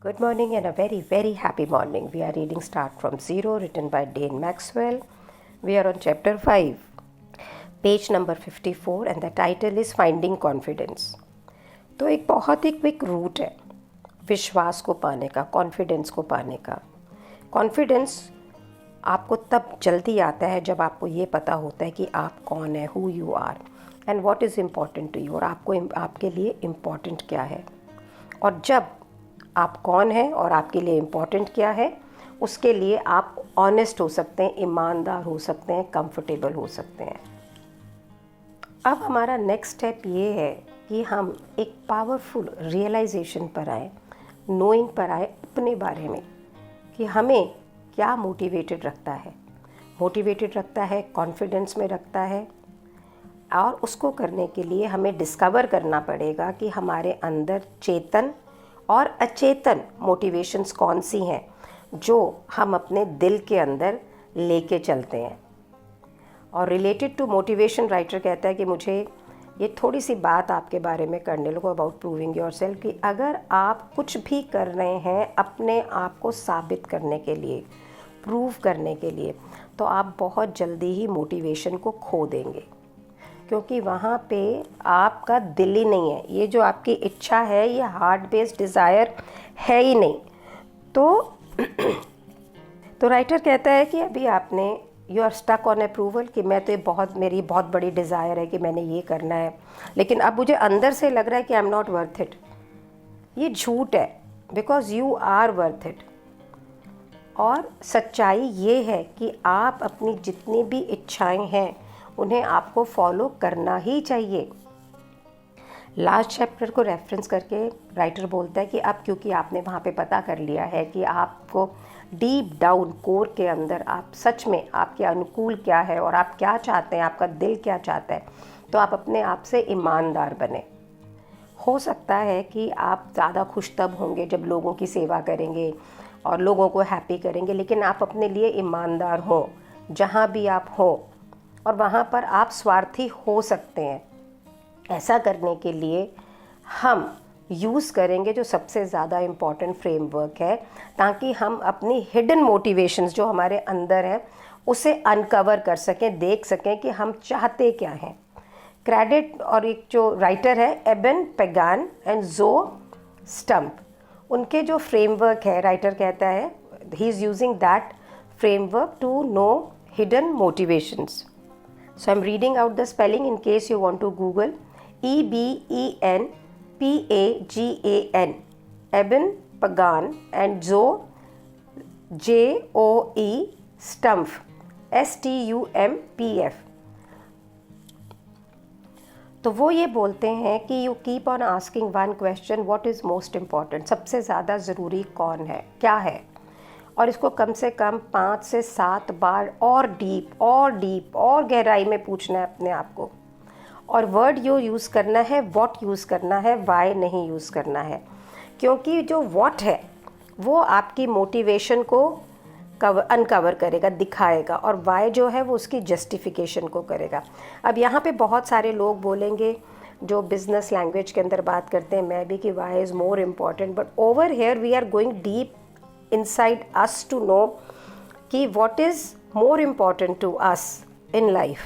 Good morning and a very, very happy morning. We are reading Start from Zero, written by Dane Maxwell. We are on chapter 5, page number 54, and the title is Finding Confidence. तो एक बहुत ही quick root है विश्वास को पाने का, confidence को पाने का. कॉन्फिडेंस आपको तब जल्दी आता है जब आपको ये पता होता है कि आप कौन है, who you are and what is important to you, और आपके लिए इम्पॉर्टेंट क्या है. और जब आप कौन हैं और आपके लिए इम्पॉर्टेंट क्या है, उसके लिए आप ऑनेस्ट हो सकते हैं, ईमानदार हो सकते हैं, कंफर्टेबल हो सकते हैं. अब हमारा नेक्स्ट स्टेप ये है कि हम एक पावरफुल रियलाइजेशन पर आए, नोइंग पर आए अपने बारे में कि हमें क्या मोटिवेटेड रखता है. मोटिवेटेड रखता है, कॉन्फिडेंस में रखता है, और उसको करने के लिए हमें डिस्कवर करना पड़ेगा कि हमारे अंदर चेतन और अचेतन मोटिवेशंस कौन सी हैं जो हम अपने दिल के अंदर लेके चलते हैं. और रिलेटेड टू मोटिवेशन राइटर कहता है कि मुझे ये थोड़ी सी बात आपके बारे में करने लगो अबाउट प्रूविंग योरसेल्फ, कि अगर आप कुछ भी कर रहे हैं अपने आप को साबित करने के लिए, प्रूव करने के लिए, तो आप बहुत जल्दी ही मोटिवेशन को खो देंगे, क्योंकि वहाँ पे आपका दिल ही नहीं है. ये जो आपकी इच्छा है ये हार्ट बेस्ड डिज़ायर है ही नहीं. तो राइटर कहता है कि अभी आपने you are stuck on approval कि मैं तो मेरी बहुत बड़ी डिज़ायर है कि मैंने ये करना है, लेकिन अब मुझे अंदर से लग रहा है कि I am not worth it. ये झूठ है, because you are worth it. और सच्चाई ये है कि आप अपनी जितनी भी इच्छाएं हैं उन्हें आपको फॉलो करना ही चाहिए. लास्ट चैप्टर को रेफरेंस करके राइटर बोलता है कि अब क्योंकि आपने वहाँ पे पता कर लिया है कि आपको डीप डाउन कोर के अंदर आप सच में आपके अनुकूल क्या है और आप क्या चाहते हैं, आपका दिल क्या चाहता है, तो आप अपने आप से ईमानदार बने. हो सकता है कि आप ज़्यादा खुश तब होंगे जब लोगों की सेवा करेंगे और लोगों को हैप्पी करेंगे, लेकिन आप अपने लिए ईमानदार हो जहाँ भी आप हो, और वहाँ पर आप स्वार्थी हो सकते हैं. ऐसा करने के लिए हम यूज़ करेंगे जो सबसे ज़्यादा इम्पॉर्टेंट फ्रेमवर्क है, ताकि हम अपनी हिडन मोटिवेशंस जो हमारे अंदर है उसे अनकवर कर सकें, देख सकें कि हम चाहते क्या हैं. क्रेडिट और एक जो राइटर है एबन पेगान एंड जो स्टम्प, उनके जो फ्रेमवर्क है, राइटर कहता है he is using that framework to know hidden motivations. So I'm reading out the spelling in case you want to Google. EBENPAGAN, Eben Pagan, and JOE Stumpf, STUMPF. तो वो ये बोलते हैं कि you keep on asking one question, what is most important, सबसे ज़्यादा ज़रूरी कौन है, क्या है, और इसको कम से कम 5 से 7 बार और डीप और गहराई में पूछना है अपने आप को. और वर्ड यूज़ करना है, व्हाट यूज़ करना है, वाई नहीं यूज़ करना है, क्योंकि जो व्हाट है वो आपकी मोटिवेशन को अनकवर करेगा, दिखाएगा, और वाई जो है वो उसकी जस्टिफिकेशन को करेगा. अब यहाँ पे बहुत सारे लोग बोलेंगे जो बिजनेस लैंग्वेज के अंदर बात करते हैं, मैं भी, कि why is more important, but over here we are going deep inside us to know कि what is more important to us in life.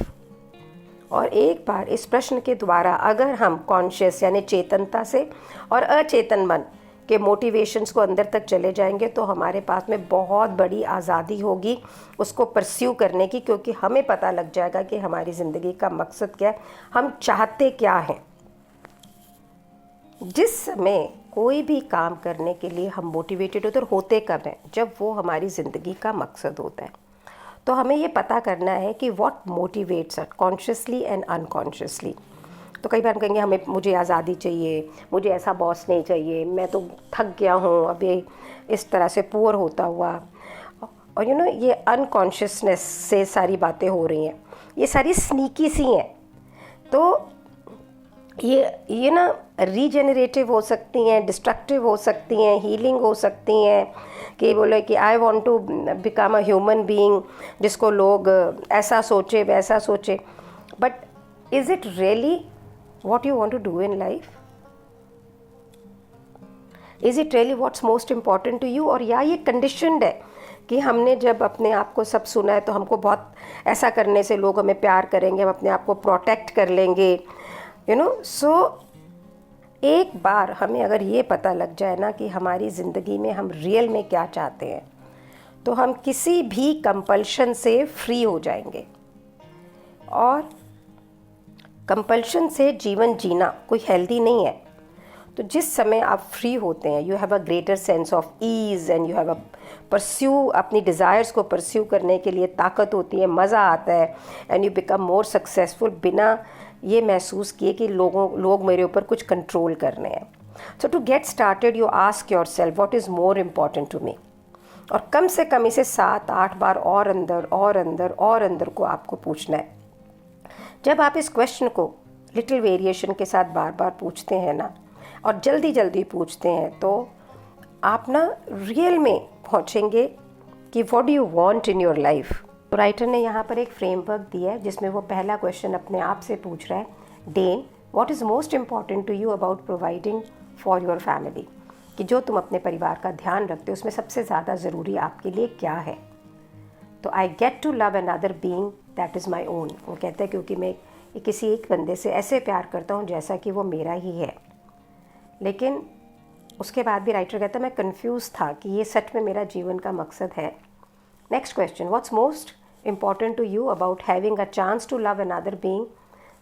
और एक बार इस प्रश्न के द्वारा अगर हम कॉन्शियस यानी चेतनता से और अचेतन मन के मोटिवेशंस को अंदर तक चले जाएंगे, तो हमारे पास में बहुत बड़ी आज़ादी होगी उसको परस्यू करने की, क्योंकि हमें पता लग जाएगा कि हमारी ज़िंदगी का मकसद क्या है, हम चाहते क्या हैं. जिस समय कोई भी काम करने के लिए हम मोटिवेटेड होते कब हैं, जब वो हमारी ज़िंदगी का मकसद होता है. तो हमें ये पता करना है कि what motivates us consciously and unconsciously. तो कई बार हम कहेंगे मुझे आज़ादी चाहिए, मुझे ऐसा बॉस नहीं चाहिए, मैं तो थक गया हूँ अभी इस तरह से पुअर होता हुआ. और ये अनकॉन्शियसनेस से सारी बातें हो रही हैं, ये सारी स्नीकी सी हैं. तो ये ना रीजेनरेटिव हो सकती हैं, डिस्ट्रक्टिव हो सकती हैं, हीलिंग हो सकती हैं, कि बोले कि I want to become a human being, जिसको लोग ऐसा सोचे वैसा सोचे. But is it really what you want to do in life? Is it really what's most important to you, और या ये कंडीशनड है कि हमने जब अपने आप को सब सुना है तो हमको बहुत ऐसा करने से लोग हमें प्यार करेंगे, हम अपने आप को प्रोटेक्ट कर लेंगे, यू नो। सो एक बार हमें अगर ये पता लग जाए ना कि हमारी ज़िंदगी में हम रियल में क्या चाहते हैं, तो हम किसी भी कंपल्शन से फ्री हो जाएंगे। और कंपल्शन से जीवन जीना कोई हेल्दी नहीं है। तो जिस समय आप फ्री होते हैं, you have a greater sense of ease and you have a pursue, अपनी डिज़ायर्स को परस्यू करने के लिए ताकत होती है, मज़ा आता है, and you become more successful, बिना ये महसूस किए कि लोग मेरे ऊपर कुछ कंट्रोल कर रहे हैं। So to get started you ask yourself what is more important to me, और कम से कम इसे 7-8 बार और अंदर को आपको पूछना है। जब आप इस क्वेश्चन को लिटिल वेरिएशन के साथ बार बार पूछते हैं ना, और जल्दी पूछते हैं, तो आप ना रियल में पहुंचेंगे कि what do you want in your life. तो राइटर ने यहाँ पर एक फ्रेमवर्क दिया है जिसमें वो पहला क्वेश्चन अपने आप से पूछ रहा है, then what is most important to you about providing for your family, कि जो तुम अपने परिवार का ध्यान रखते हो उसमें सबसे ज़्यादा ज़रूरी आपके लिए क्या है। तो I get to love another being that is my own. वो कहते हैं क्योंकि मैं किसी एक बंदे से ऐसे प्यार करता हूँ जैसा कि वो मेरा ही है। लेकिन उसके बाद भी राइटर कहता है मैं कंफ्यूज था कि ये सच में मेरा जीवन का मकसद है। Next question, what's most important to you about having a chance to love another being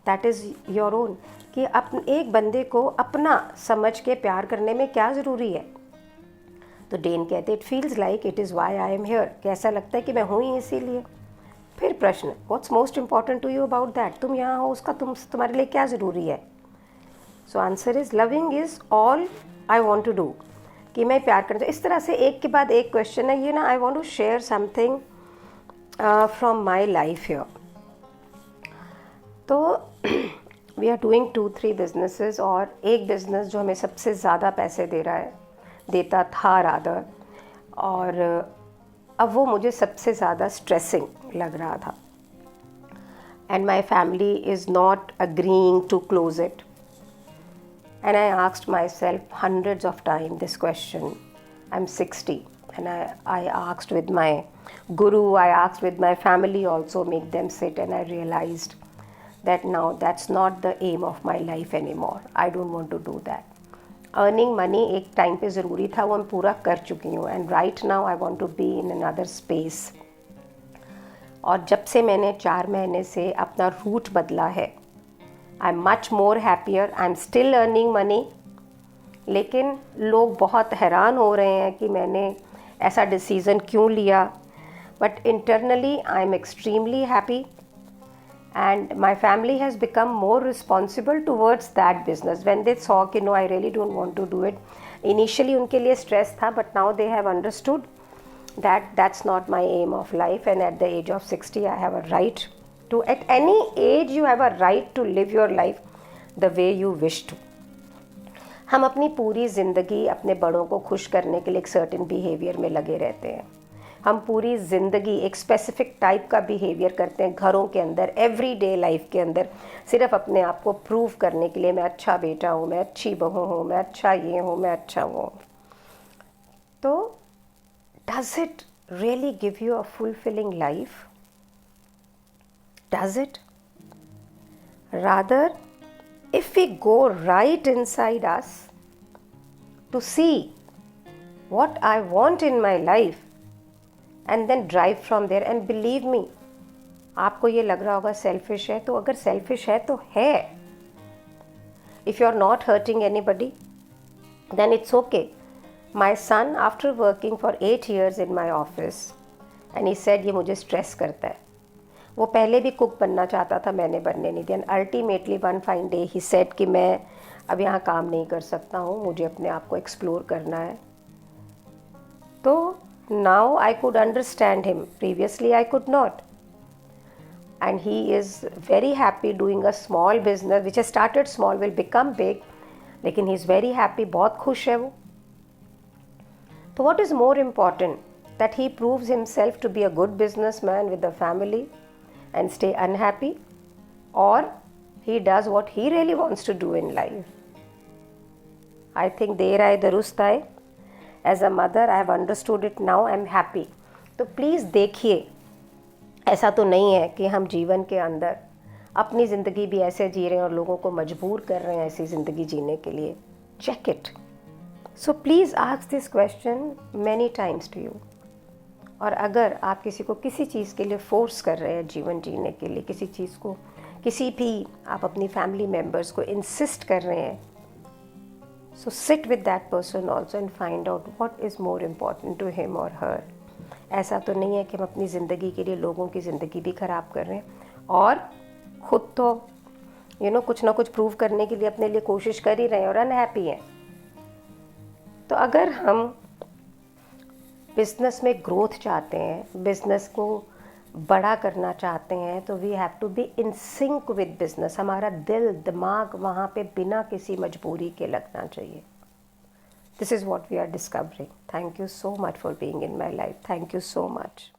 that is your own, कि एक बंदे को अपना समझ के प्यार करने में क्या ज़रूरी है। तो डेन कहते it feels like it is why I am here, कि ऐसा लगता है कि मैं हूँ ही इसीलिए। फिर प्रश्न, what's most important to you about that, तुम यहाँ हो उसका तुम्हारे लिए क्या ज़रूरी है। So answer is loving is all I want to do, कि मैं प्यार करता हूँ। इस तरह से एक के बाद एक क्वेश्चन है ये ना। I want to share something from my life here. तो वी आर डूइंग 2-3 बिजनेसेस, और एक बिज़नेस जो हमें सबसे ज़्यादा पैसे देता था रादर, और अब वो मुझे सबसे ज़्यादा स्ट्रेसिंग लग रहा था, and my family is not agreeing to close it. And I asked myself hundreds of times this question. I'm 60, and I asked with my guru, I asked with my family also, make them sit, and I realized that now that's not the aim of my life anymore. I don't want to do that. Earning money एक time पे ज़रूरी था, वो मैं पूरा कर चुकी हूँ, and right now I want to be in another space. और जब से मैंने 4 महीने से अपना रूट बदला है, I'm much more happier. I'm still earning money. लेकिन लोग बहुत हैरान हो रहे हैं कि मैंने ऐसा डिसीज़न क्यों लिया, but internally I am extremely happy, and my family has become more responsible towards that business when they saw कि no I really don't want to do it. Initially उनके लिए स्ट्रेस था, but now they have understood that that's not my aim of life, and at the age of 60 I have a right to, at any age you have a right to live your life the way you wish to. हम अपनी पूरी ज़िंदगी अपने बड़ों को खुश करने के लिए एक सर्टेन बिहेवियर में लगे रहते हैं। हम पूरी ज़िंदगी एक स्पेसिफिक टाइप का बिहेवियर करते हैं घरों के अंदर, एवरीडे लाइफ के अंदर, सिर्फ अपने आप को प्रूव करने के लिए मैं अच्छा बेटा हूँ, मैं अच्छी बहू हूँ, मैं अच्छा ये हूँ, मैं अच्छा वो हूँ। तो does it really give you a fulfilling life? Does it? Rather, if we go right inside us to see what I want in my life and then drive from there, and believe me, आपको ये लग रहा होगा selfish है, तो अगर selfish है तो है। If you are not hurting anybody, then it's okay. My son, after working for 8 years in my office, and he said ये मुझे स्ट्रेस करता है। वो पहले भी कुक बनना चाहता था, मैंने बनने नहीं दिया। Ultimately one fine day he said कि मैं अब यहाँ काम नहीं कर सकता हूँ, मुझे अपने आप को एक्सप्लोर करना है। तो now I could understand him, previously I could not, and he is very happy doing a small business which has started small, will become big, लेकिन ही इज़ वेरी हैप्पी, बहुत खुश है वो। तो what is more important, that he proves himself to be a good business man with a family and stay unhappy, or he does what he really wants to do in life? I think देर आए दुरुस्त आए। As a mother I have understood it, now I am happy. तो please देखिए, ऐसा तो नहीं है कि हम जीवन के अंदर अपनी ज़िंदगी भी ऐसे जी रहे हैं और लोगों को मजबूर कर रहे हैं ऐसी ज़िंदगी जीने के लिए। Check it. So please ask this question many times to you. और अगर आप किसी को किसी चीज़ के लिए फोर्स कर रहे हैं जीवन जीने के लिए, किसी चीज़ को, किसी भी आप अपनी फैमिली मेम्बर्स को इंसिस्ट कर रहे हैं, so sit with that person also and find out what is more important to him और हर। ऐसा तो नहीं है कि हम अपनी ज़िंदगी के लिए लोगों की ज़िंदगी भी ख़राब कर रहे हैं और खुद तो कुछ ना कुछ प्रूव करने के लिए अपने लिए कोशिश कर ही रहे हैं और अनहैप्पी हैं। तो अगर हम बिज़नेस में ग्रोथ चाहते हैं, बिज़नेस को बड़ा करना चाहते हैं, तो we have to be in sync with business. हमारा दिल दिमाग वहाँ पे बिना किसी मजबूरी के लगना चाहिए। This is what we are discovering. Thank you so much for being in my life. Thank you so much.